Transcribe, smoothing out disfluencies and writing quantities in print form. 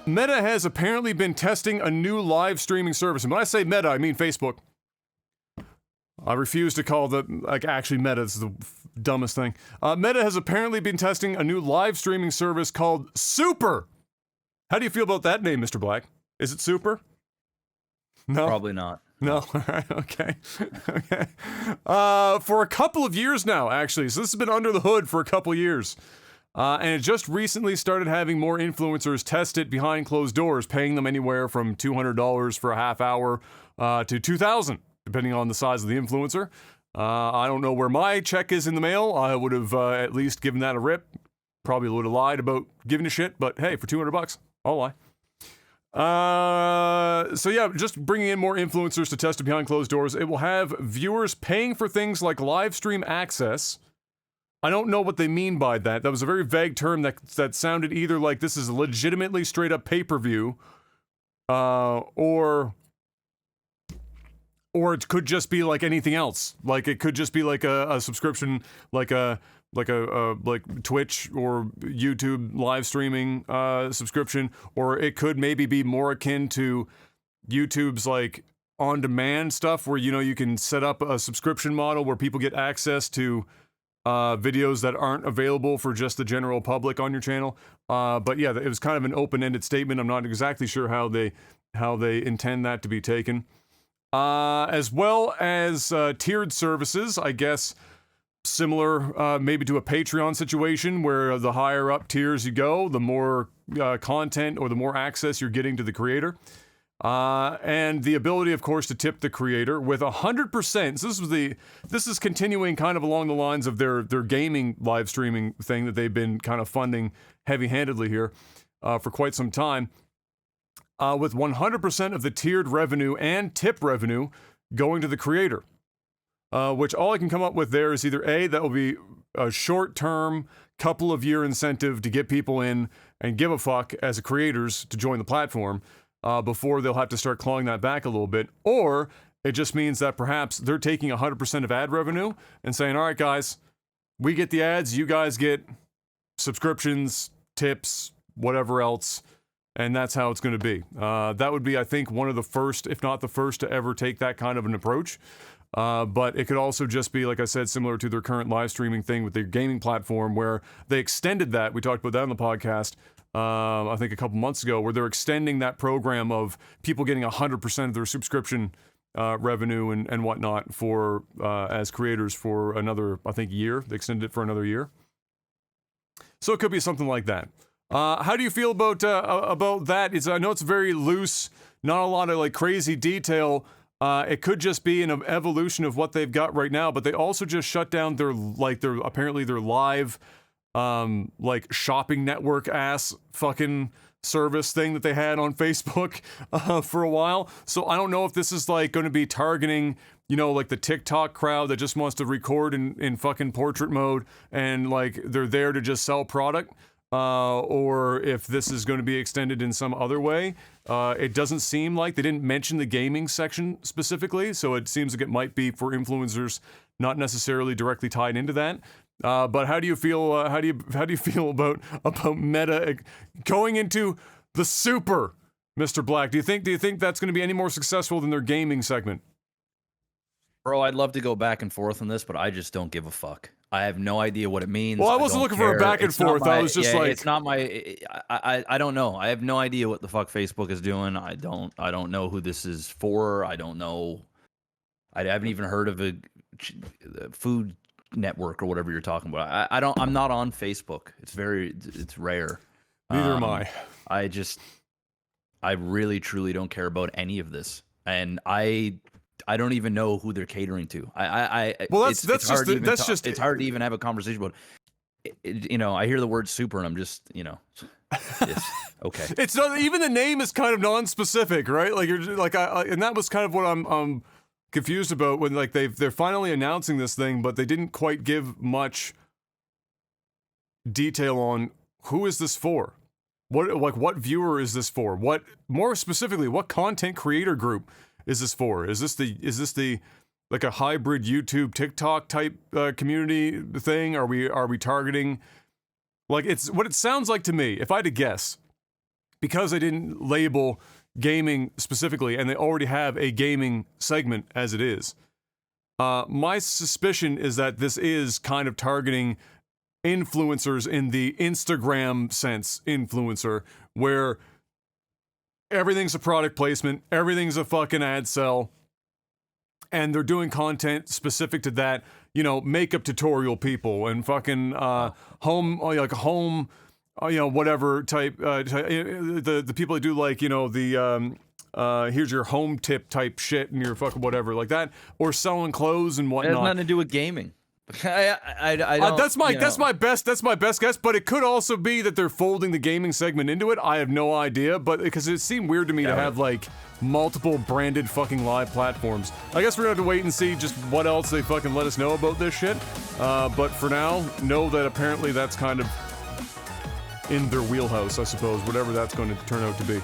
Meta has apparently been testing a new live streaming service. And when I say Meta, I mean Facebook. I refuse to call actually Meta. It's the dumbest thing. Meta has apparently been testing a new live streaming service called Super. How do you feel about that name, Mr. Black? Is it Super? No? Probably not. No? All right, okay. Okay. For a couple of years now, actually. So this has been under the hood for a couple years. And it just recently started having more influencers test it behind closed doors, paying them anywhere from $200 for a half hour to $2,000, depending on the size of the influencer. I don't know where my check is in the mail. I would have at least given that a rip. Probably would have lied about giving a shit, but hey, for $200, I'll lie. So yeah, just bringing in more influencers to test it behind closed doors. It will have viewers paying for things like live stream access. I don't know what they mean by that. That was a very vague term that sounded either like this is legitimately straight up pay-per-view, or it could just be like anything else. Like it could just be like a subscription, like Twitch or YouTube live streaming subscription, or it could maybe be more akin to YouTube's like on-demand stuff where you can set up a subscription model where people get access to videos that aren't available for just the general public on your channel. But yeah, it was kind of an open-ended statement. I'm not exactly sure how they intend that to be taken. As well as tiered services, I guess similar maybe to a Patreon situation where the higher up tiers you go, the more content or the more access you're getting to the creator. And the ability, of course, to tip the creator with 100%. So this is continuing kind of along the lines of their gaming live streaming thing that they've been kind of funding heavy-handedly here for quite some time. With 100% of the tiered revenue and tip revenue going to the creator. Which all I can come up with there is either A, that will be a short-term, couple of year incentive to get people in and give a fuck as creators to join the platform. Before they'll have to start clawing that back a little bit, or it just means that perhaps they're taking 100% of ad revenue and saying, all right, guys, we get the ads, you guys get subscriptions, tips, whatever else, and that's how it's going to be. That would be, I think, one of the first, if not the first, to ever take that kind of an approach. But it could also just be, like I said, similar to their current live streaming thing with their gaming platform, where they extended that. We talked about that on the podcast. I think a couple months ago, where they're extending that program of people getting 100% of their subscription revenue and whatnot for as creators for another, I think, year. They extended it for another year. So it could be something like that. How do you feel about that? I know it's very loose, not a lot of like crazy detail. It could just be an evolution of what they've got right now, but they also just shut down their live like shopping network ass fucking service thing that they had on Facebook for a while. So I don't know if this is like going to be targeting, like the TikTok crowd that just wants to record in fucking portrait mode and like they're there to just sell product, or if this is going to be extended in some other way. It doesn't seem like they didn't mention the gaming section specifically, so it seems like it might be for influencers, not necessarily directly tied into that. But how do you feel? How do you feel about Meta going into the Super, Mr. Black? Do you think that's going to be any more successful than their gaming segment? Bro, I'd love to go back and forth on this, but I just don't give a fuck. I have no idea what it means. Well, I wasn't looking for a back and forth. I was just like, it's not my. I don't know. I have no idea what the fuck Facebook is doing. I don't know who this is for. I don't know. I haven't even heard of a food network or whatever you're talking about. I'm not on Facebook. It's rare. Neither am I. I really truly don't care about any of this, and I don't even know who they're catering to. It's hard to even have a conversation about it. I hear the word super and I'm just, okay. It's not even, the name is kind of non-specific, right? Like you're like and that was kind of what I'm confused about when like they're finally announcing this thing, but they didn't quite give much detail on who is this for. What viewer is this for? What, more specifically, what content creator group is this for? Is this the like a hybrid YouTube TikTok type community thing? Are we targeting, like, it's what it sounds like to me, if I had to guess, because they didn't label gaming specifically, and they already have a gaming segment as it is. My suspicion is that this is kind of targeting influencers in the Instagram sense, influencer, where everything's a product placement, everything's a fucking ad sell, and they're doing content specific to that, you know, makeup tutorial people and fucking home, you know, whatever type, the people that do like, you know, the here's your home tip type shit and your fucking whatever like that, or selling clothes and It whatnot. has nothing to do with gaming. I don't, that's my best guess, but it could also be that they're folding the gaming segment into it. I have no idea, but because it seemed weird to me to have like multiple branded fucking live platforms. I guess we're gonna have to wait and see just what else they fucking let us know about this shit. But for now, know that apparently that's kind of in their wheelhouse, I suppose, whatever that's going to turn out to be.